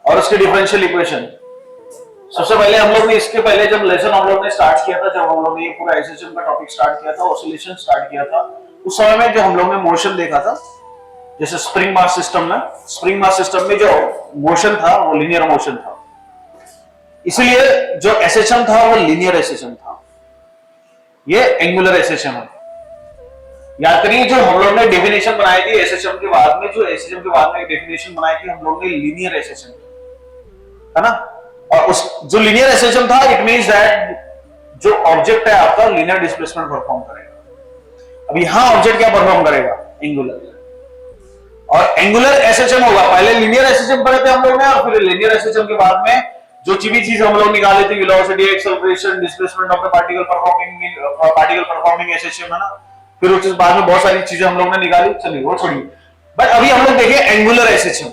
और उसकी differential equation. सबसे पहले हम लोग ने इसके पहले जब लेसन हम लोग ने स्टार्ट किया था, जब हम लोग ने ये पूरा एसएचएम का टॉपिक स्टार्ट किया था, ऑसिलेशन स्टार्ट किया था, उस समय में जो हम लोग ने मोशन देखा था, जैसे स्प्रिंग मास सिस्टम में जो मोशन था वो लीनियर मोशन था, इसलिए जो एसएचएम था वो लीनियर एसएचएम था। ये एंगुलर एसएचएम है। याद करिए जो हम लोग ने डेफिनेशन बनाई थी एसएचएम के बाद में, जो एसएचएम के बाद में डेफिनेशन बनाई थी हम लोग ने लीनियर एसएचएम, है ना। और उस जो लीनियर एसएचएम था, इट मींस दैट जो ऑब्जेक्ट है आपका लीनियर डिस्प्लेसमेंट परफॉर्म करेगा। अब यहां ऑब्जेक्ट क्या परफॉर्म करेगा? एंगुलर। और एंगुलर एसएचएम होगा। पहले लीनियर एसएचएम पढ़े थे हम लोग ने, और फिर लीनियर एसएचएम के बाद में जो भी चीज हम लोग निकाले थे, velocity, acceleration, displacement of the particle performing SHM, है ना। फिर उसके बाद में बहुत सारी चीजें हम लोग ने निकाली, चलिए वो छोड़िए। बट अभी हम लोग देखिए एंगुलर एसएचएम।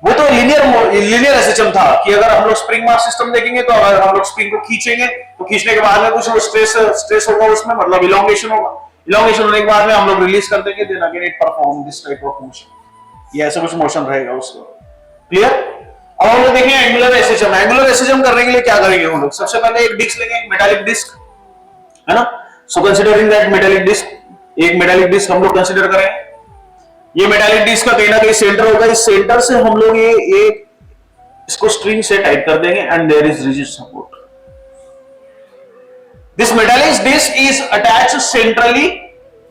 वो तो लीनियर एसएचएम था कि अगर हम लोग स्प्रिंग मास सिस्टम देखेंगे तो अगर हम लोग स्प्रिंग को खींचेंगे तो खींचने के बाद में कुछ स्ट्रेस होगा उसमें, मतलब इलोंगेशन होगा। इलोंगेशन होने के बाद में हम लोग रिलीज कर देंगे, then again it perform this type of motion. ये ऐसा कुछ मोशन रहेगा उसका। क्लियर? अब हम लोग देखेंगे एंगुलर एसएचएम। एंगुलर एसएचएम करने के लिए क्या करेंगे हम लोग? सबसे पहले एक डिस्क लेंगे, एक मेटालिक डिस्क, है ना। सो कंसीडरिंग दैट मेटालिक डिस्क, एक मेटालिक डिस्क हम लोग कंसीडर करें। ये मेटालिक डिस्क का कहीं ना कहीं सेंटर होगा। इस सेंटर से हम लोग ये इसको स्ट्रिंग से टाइट कर देंगे and there is rigid support. This metallic disc is attached centrally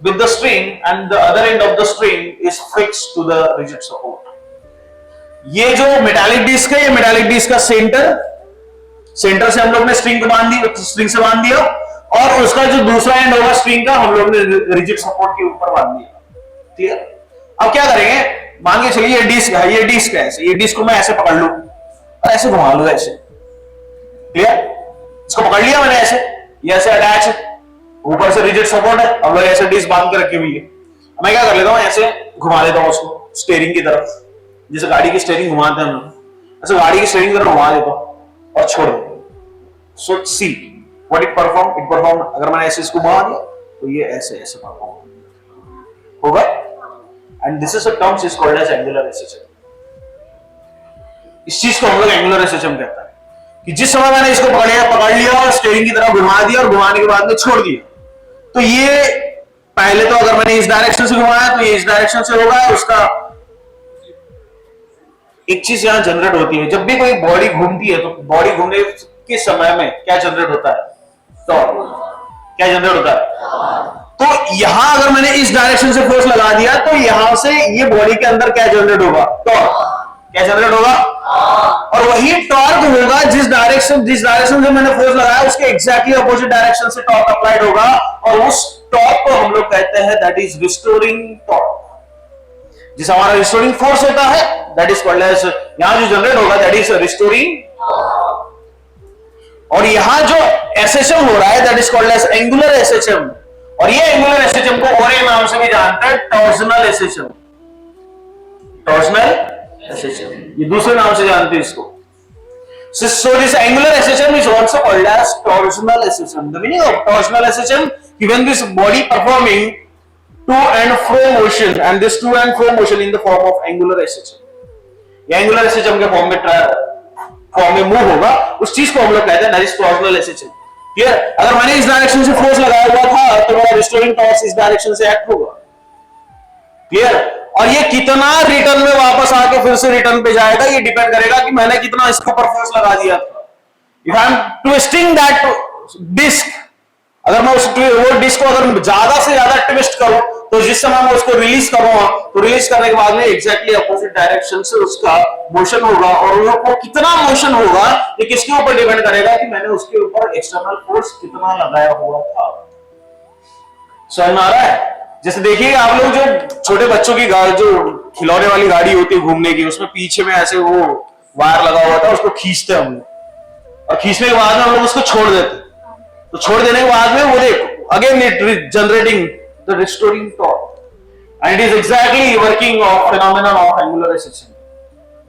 with the string and the other end of the string is fixed to the rigid support. ये जो मेटालिक डिस्क है, ये metallic disc का centre से हम लोग ने string को बांध दी, स्ट्रिंग से बांध दिया, और उसका जो दूसरा एंड होगा स्ट्रिंग का हम लोग ने रिजिड सपोर्ट के ऊपर बांध दिया। ठीक है? अब क्या करेंगे? मान के चलिए ये डिस्क है, ऐसे, ये डिस्क को मैं ऐसे पकड़ लूं और ऐसे घुमा लूं ऐसे। क्लियर? इसको पकड़ लिया मैंने ऐसे, ये ऐसे अटैच, ऊपर से रिजिड सपोर्ट है। अब लोग ऐसे डिस्क बांध के रखी हुई है। मैं क्या कर लेता हूं, ऐसे घुमा लेता हूं उसको स्टीयरिंग की तरफ, जैसे गाड़ी की स्टीयरिंग घुमाते हैं हम लोग, ऐसे गाड़ी की स्टीयरिंग की तरफ घुमा देता हूं और छोड़ देता हूं। सो सी व्हाट इट परफॉर्म। अगर मैंने ऐसे इसको घुमा दिया तो ये ऐसे परफॉर्म होगा। And this is a terms is called as angular SHM. इस चीज को हम लोग एंगुलर एसएचएम कहता है कि जिस समय मैंने इसको पकड़ लिया और स्टीयरिंग की तरफ घुमा दिया और घुमाने के बाद में छोड़ दिया, तो ये पहले तो अगर मैंने इस डायरेक्शन से घुमाया तो ये इस डायरेक्शन से होगा। उसका एक चीज यहां जनरेट होती है, जब भी कोई बॉडी घूमती है तो बॉडी घूमने के समय में क्या जनरेट होता है? टॉर्क। क्या जनरेट होता है? तो यहां अगर मैंने इस डायरेक्शन से फोर्स लगा दिया तो यहां से ये बॉडी के अंदर क्या जनरेट होगा? टॉर्क। क्या जनरेट होगा? और वही टॉर्क होगा जिस डायरेक्शन से मैंने फोर्स लगाया उसके एग्जैक्टली अपोजिट डायरेक्शन से टॉर्क अप्लाइड होगा, और उस टॉर्क को हम लोग कहते हैं दैट इज रिस्टोरिंग टॉर्क। जिस हमारा रिस्टोरिंग फोर्स होता है दैट इज कॉल्ड एज, यहां जो जनरेट होगा दैट इज रिस्टोरिंग। और यहां जो एसएचएम हो रहा है that is called as angular SHM. और ये एंगुलर एसएचएम को और एक नाम से भी जानते हैं, टॉर्सनल एसएचएम। टॉर्सनल एसएचएम, ये दूसरे नाम से जानते हैं इसको। So this angular SHM is also called as torsional SHM. The meaning of torsional SHM, when this body performing to and fro motion, and this to and fro motion in the form of angular SHM. ये angular SHM के form में move होगा, उस चीज को हम लोग कहते हैं that is torsional SHM. Clear? अगर मैंने इस डायरेक्शन से फोर्स लगाया हुआ था तो मेरा रिस्टोरिंग टॉर्क इस डायरेक्शन से एक्ट होगा। क्लियर? और ये कितना रिटर्न में वापस आके फिर से रिटर्न पे जाएगा, ये डिपेंड करेगा कि मैंने कितना इसके ऊपर फोर्स लगा दिया था। If I am twisting that disc, अगर मैं वो डिस्क को अगर ज्यादा से ज्यादा ट्विस्ट करूं तो जिस समय मैं उसको रिलीज करूंगा तो रिलीज करने के बाद में एग्जैक्टली अपोजिट डायरेक्शन से उसका मोशन होगा, और वो कितना मोशन होगा ये किसके ऊपर डिपेंड करेगा कि मैंने उसके ऊपर एक्सटर्नल फोर्स कितना लगाया हुआ था। समझ में आ रहा है? जैसे देखिए आप लोग जो छोटे बच्चों की जो खिलौने वाली गाड़ी होती है घूमने की, उसमें पीछे में ऐसे वो वायर लगा हुआ था, उसको खींचते हम लोग, और खींचने के बाद में हम लोग उसको छोड़ देते, तो छोड़ देने के बाद में वो देखो again it generating the restoring torque, and it is exactly working of phenomenon of angular SHM.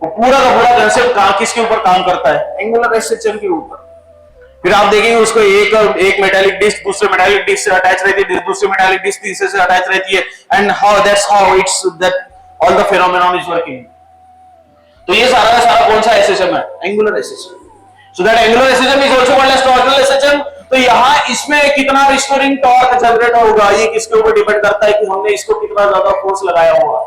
वो पूरा का पूरा कंसेप्ट किसके ऊपर काम करता है? एंगुलर एसएचएम के ऊपर। फिर आप देखेंगे उसको एक मेटालिक डिस्क दूसरे मेटालिक डिस्क से अटैच रहती है, दूसरी मेटालिक डिस्क तीसरे से अटैच रहती है, and how it's that all the phenomenon is working. तो ये सारा का सारा कौन सा SHM है, angular SHM. So that angular SHM is also called as torsional SHM. तो यहाँ इसमें कितना रिस्टोरिंग टॉर्क जनरेट होगा, ये किसके ऊपर डिपेंड करता है कि हमने इसको कितना ज्यादा फोर्स लगाया होगा.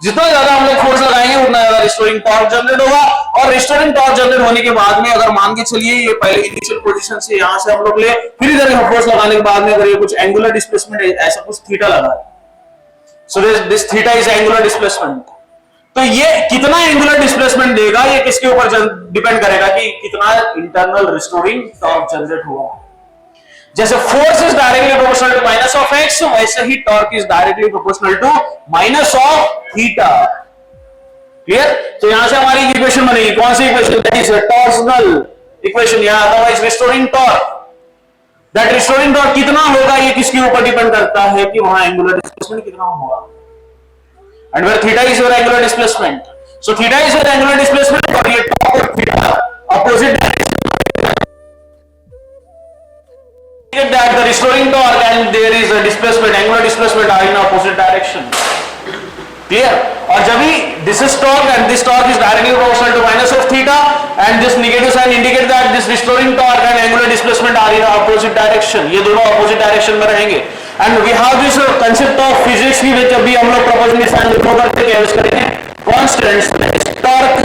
जितना ज्यादा हम लोग फोर्स लगाएंगे उतना ज्यादा रिस्टोरिंग टॉर्क जनरेट होगा. और रिस्टोरिंग टॉर्क जनरेट होने के बाद में अगर मान के चलिए ये पहले इनिशियल पोजीशन से यहां से हम लोग ले, फिर इधर फोर्स लगाने के बाद में अगर ये कुछ एंगुलर डिस्प्लेसमेंट ऐसा कुछ थीटा लगा, so this theta is angular displacement. तो ये कितना एंगुलर डिस्प्लेसमेंट देगा, ये किसके ऊपर डिपेंड करेगा कि कितना इंटरनल रिस्टोरिंग टॉर्क जनरेट हुआ. जैसे force is directly proportional to minus of x, वैसे ही torque is directly proportional to minus of theta. Clear? तो यहां से हमारी इक्वेशन बनेगी, कौन सी equation? That is torsional equation या otherwise restoring torque. That restoring torque कितना होगा, ये किसके ऊपर डिपेंड करता है कि वहां एंगुलर डिस्प्लेसमेंट कितना होगा. And where theta is your angular displacement. So theta is your angular displacement और ये torque और theta opposite direction. That the restoring torque and there is a displacement, angular displacement are in opposite direction. Clear? और जब भी this is torque and this torque is directly proportional to minus of theta and this negative sign indicate that this restoring torque and angular displacement are in opposite direction. ये दोनों opposite direction में रहेंगे. And we have this concept of physics की which अभी हम लोग proportional sign लिखो करके क्या यूज करेंगे, constants. Torque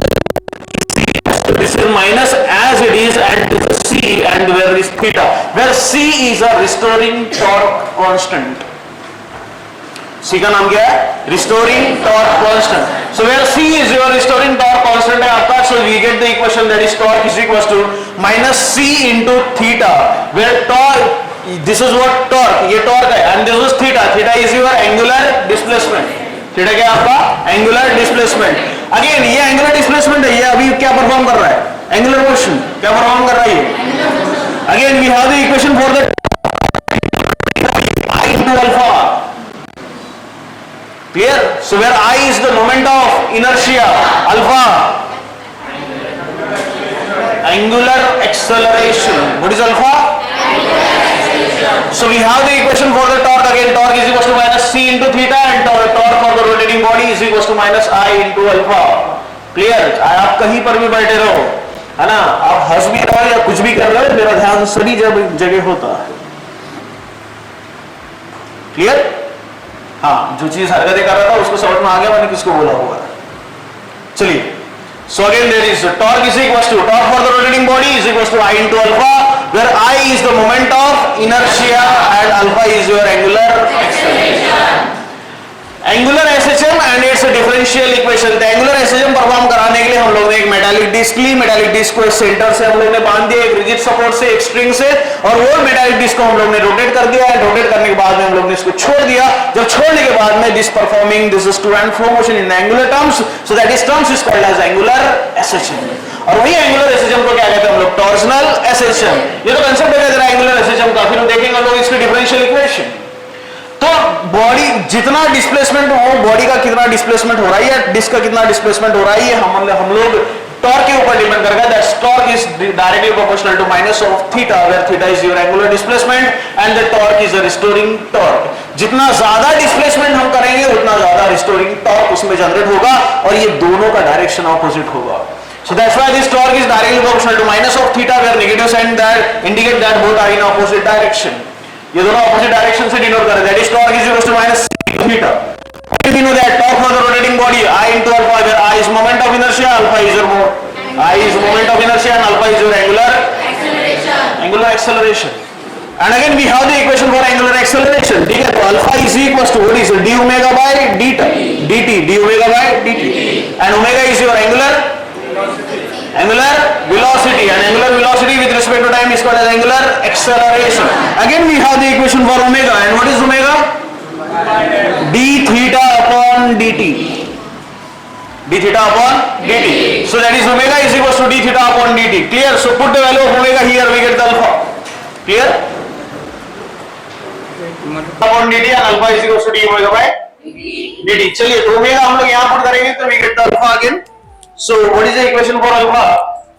this is minus as it is and this is c and where is theta, where c is a restoring torque constant. c का नाम क्या है? Restoring torque constant. So where c is your restoring torque constant है आपका, so we get the equation that is torque is equals to minus c into theta, where torque this is what torque, ये torque है and this is theta. Theta is your angular displacement. Theta क्या आपका? Angular displacement. Again ये angular displacement है, ये अभी क्या perform कर रहा है? Angular motion. क्या परफॉर्म कर रहा है ये? Again we have the equation for the I into alpha. Clear? So where I is the moment of inertia, alpha angular acceleration. What is alpha? So we have the equation for the torque. Again torque is equals to minus c into theta and torque for the rotating body is equals to minus I into alpha. Clear? आप कहीं पर भी बैठे रहो, है ना, आप हंस भी रहो या कुछ भी कर रहे हो, मेरा ध्यान सभी जगह होता है. क्लियर? हाँ, जो चीज हरकतें कर रहा था उसको समझ में आ गया मैंने किसको बोला हुआ. चलिए, so again there is torque is equals to torque for the rotating body is equals to I into alpha, where I is the moment of inertia and alpha is your angular acceleration. Angular SHM and its differential equation. तो angular SHM perform कराने के लिए हम लोग ने एक metallic disc ली, metallic disc को centre से हम लोग ने बांध दिया एक रिजिड सपोर्ट से, एक स्ट्रिंग से, और वो मेटालिक डिस्क को हम लोग ने रोटेट कर दिया. रोटेट करने के बाद में हम लोग ने इसको छोड़ दिया. जब छोड़ने के बाद में this performing this is to and fro motion in angular terms, so that is terms is called as angular SHM. और वही एंगुलर SHM को क्या कहते हैं हम लोग? Torsional SHM. ये तो कंसेप्ट है जरा एंगुलर SHM का, फिर हम देखेंगे हम लोग इसकी डिफरेंशियल इक्वेशन. तो बॉडी जितना डिस्प्लेसमेंट हो, बॉडी का कितना डिस्प्लेसमेंट हो रहा है या डिस्क का कितना डिस्प्लेसमेंट हो रहा है, ये हम लोग टॉर्क के ऊपर डिपेंड करेगा. That torque is directly proportional to minus of theta, where theta is your angular displacement and the torque is a restoring torque. जितना ज्यादा डिस्प्लेसमेंट हम करेंगे उतना ज्यादा रिस्टोरिंग टॉर्क उसमें जनरेट होगा और ये दोनों का डायरेक्शन ऑपोजिट होगा. So that's why this torque is directly proportional to minus of theta, where negative sign that indicate that both are in opposite direction. ये दोनों opposite direction से denote कर रहे हैं. That is torque is equal to minus theta. We know that torque for the rotating body I into alpha, where I is moment of inertia, alpha is your I is moment of inertia, and alpha is your angular acceleration. Angular acceleration. And again we have the equation for angular acceleration. ठीक है, तो alpha is equals to what is d omega by dt, d omega by dt, and omega is your angular velocity, and angular velocity with respect to time is called as angular acceleration. Again we have the equation for omega, and what is omega? d theta upon dt. d theta upon dt. So that is omega is equals to d theta upon dt. Clear? So put the value of omega here, we get the alpha. Clear? upon dt and alpha is equals to d omega by dt. चलिए, तो omega हम लोग यहाँ put करेंगे तो we get the alpha again. So what is the equation for alpha?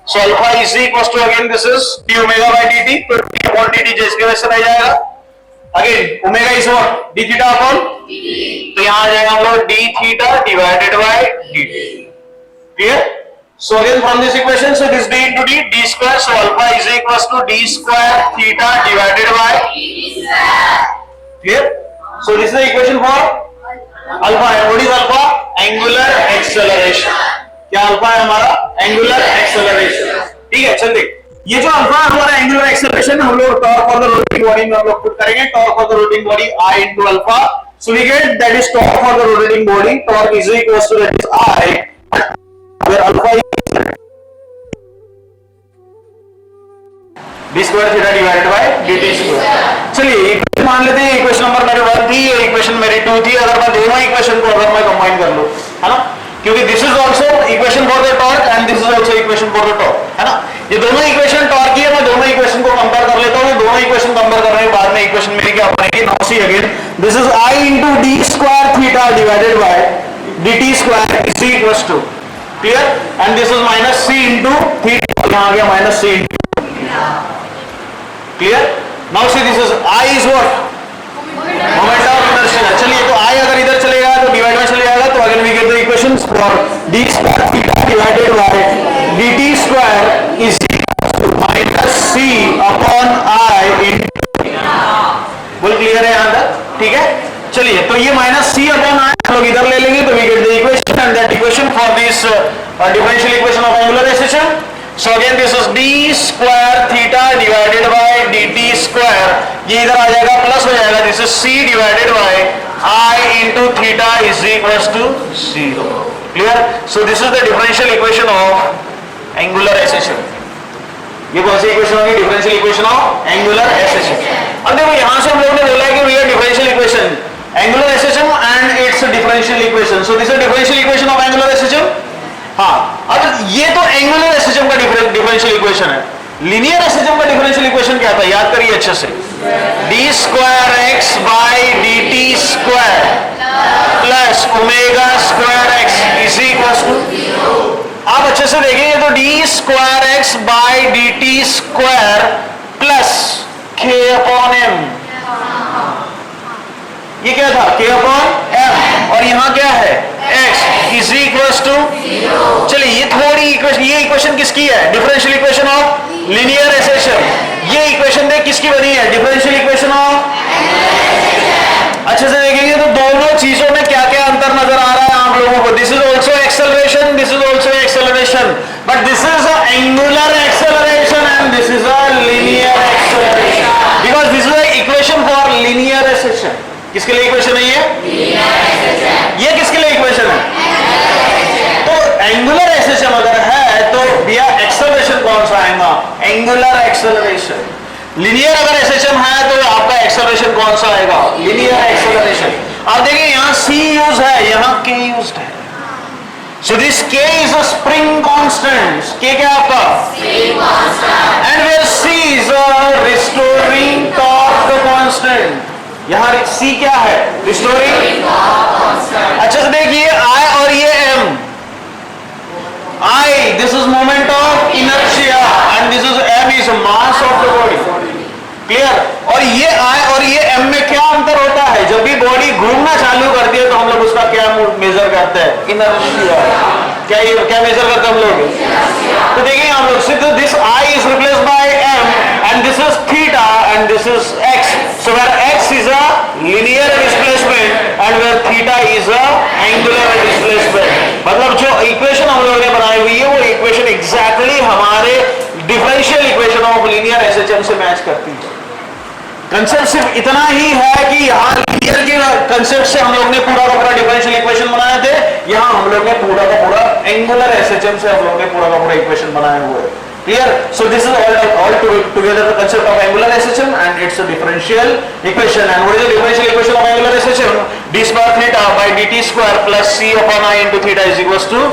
So alpha is equals to again this is d omega by dt. तो d upon dt जिसके वजह से रह जाएगा. Again omega is what? d theta upon dt. तो यहाँ आ जाएगा हम लोग d theta divided by dt. Clear? So again from this equation, so this d into d square, so alpha is equals to d square theta divided by clear. So this is the equation for alpha. And what is alpha? Angular acceleration. क्या alpha है हमारा? Angular acceleration. ठीक है, चल देख, ये जो alpha है हमारा एंगुलर एक्सेलरेशन, हम लोग torque for the rotating body में हम लोग पुट करेंगे. Torque for the rotating body I into alpha. So we get that is torque for the rotating body. Torque is equals to that is I, where alpha is d square theta divided by dt square. चलिए मान लेते हैं equation number मेरे 1 थी, ये equation मेरी 2 थी. अगर मैं दोनों इक्वेशन को अगर मैं कंबाइन कर लूं, है ना, क्योंकि this is also equation for the torque and this is also equation for the torque, है ना. ये दोनों इक्वेशन टॉर्क की है, मैं दोनों इक्वेशन को कंपेयर कर लेता हूं. दोनों इक्वेशन कंपेयर करने के बाद में इक्वेशन मेरी क्या बनेगी? Now see again, this is I into d square theta divided by dt square is equals to clear, and this is minus c into theta, यहां आ गया minus c into clear. Now see this is I is what? Moment of inertia. चलिए तो I अगर इधर चलेगा तो divide में चले जाएगा, तो again we get the equations for d square theta divided by dt square is equal to minus c upon I into बोल क्लियर है यहां तक? ठीक है, चलिए तो ये माइनस c अपॉन I हम लोग इधर ले लेंगे, तो we get the equation and that equation for this differential equation of angular acceleration. So again this is d square theta divided by dt square, ये इधर आ जाएगा प्लस हो जाएगा, this is c divided by I into theta is equals to 0. Clear? So this is the differential equation of angular acceleration. ये कौन सी equation होगी? Differential equation of angular acceleration. अब देखो यहां से हम लोगों ने बोला है कि भैया differential equation angular acceleration and it's differential equation. So this is differential equation of angular acceleration. हाँ, अब ये तो एंगुलर एक्सेलरेशन का डिफरेंशियल इक्वेशन है. लीनियर एक्सेलरेशन का डिफरेंशियल इक्वेशन क्या था? याद करिए अच्छे से. D square x by d t square plus omega square x is equal to, आप अच्छे से देखिए, तो d square x by d t square plus k upon M. ये क्या था? के अपॉन एम, और यहां क्या है? x is equal to. चलिए ये थोड़ी इक्वेशन, ये इक्वेशन किसकी है? Differential equation of linear acceleration. ये इक्वेशन देख किसकी बनी है? Differential equation of. अच्छे से देखेंगे तो दोनों चीजों में क्या क्या अंतर नजर आ रहा है आप लोगों को. This is also acceleration, this is also acceleration, but this is a angular acceleration and this is a linear acceleration, because this is a equation for linear acceleration. किसके लिए इक्वेशन है ये किसके लिए इक्वेशन है? तो एंगुलर एक्सेलरेशन अगर है तो भैया एक्सेलरेशन कौन सा आएगा? Angular acceleration. लीनियर अगर एक्सेलरेशन है तो आपका एक्सेलरेशन कौन सा आएगा? Linear acceleration. आप देखिए यहां c यूज है, यहां k यूज्ड है. So this k is a spring constant. k क्या आपका? Spring constant. And where c is a restoring torque constant. यहां c क्या है? रिस्टोरिंग. अच्छा से देखिए I और ये m. I this is moment of inertia and this is m is mass of the body. Clear? और ये I और ये m में क्या अंतर होता है? जब भी बॉडी घूमना चालू करती है तो हम लोग उसका क्या मेजर करते हैं? इनर्शिया. क्या मेजर करते हैं हम लोग? तो देखिए हम लोग सिर्फ this I is replaced by m and this is theta and this is x. So where x is a linear displacement and where theta is a angular displacement. मतलब जो इक्वेशन हम लोगों ने बनाई हुई है वो इक्वेशन एग्जैक्टली हमारे differential equation of linear acceleration से मैच करती है. कंसेप्ट सिर्फ इतना ही है कि यहाँ लीनियर के कंसेप्ट से हम लोग ने पूरा का पूरा डिफरेंशियल इक्वेशन बनाए थे. यहाँ हम लोग ने पूरा का पूरा एंगुलर एक्सेलरेशन से हम लोग ने पूरा का पूरा इक्वेशन बनाए हुए हैं. Clear? So this is all together the concept of angular acceleration and it's a differential equation. And what is the differential equation of angular acceleration? D square theta by dt square plus c upon I into theta is equals to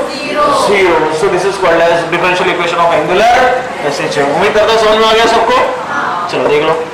0. So this is called as differential equation of angular acceleration. उम्मीद करता हूँ समझ में आ गया सबको. चलो देख लो.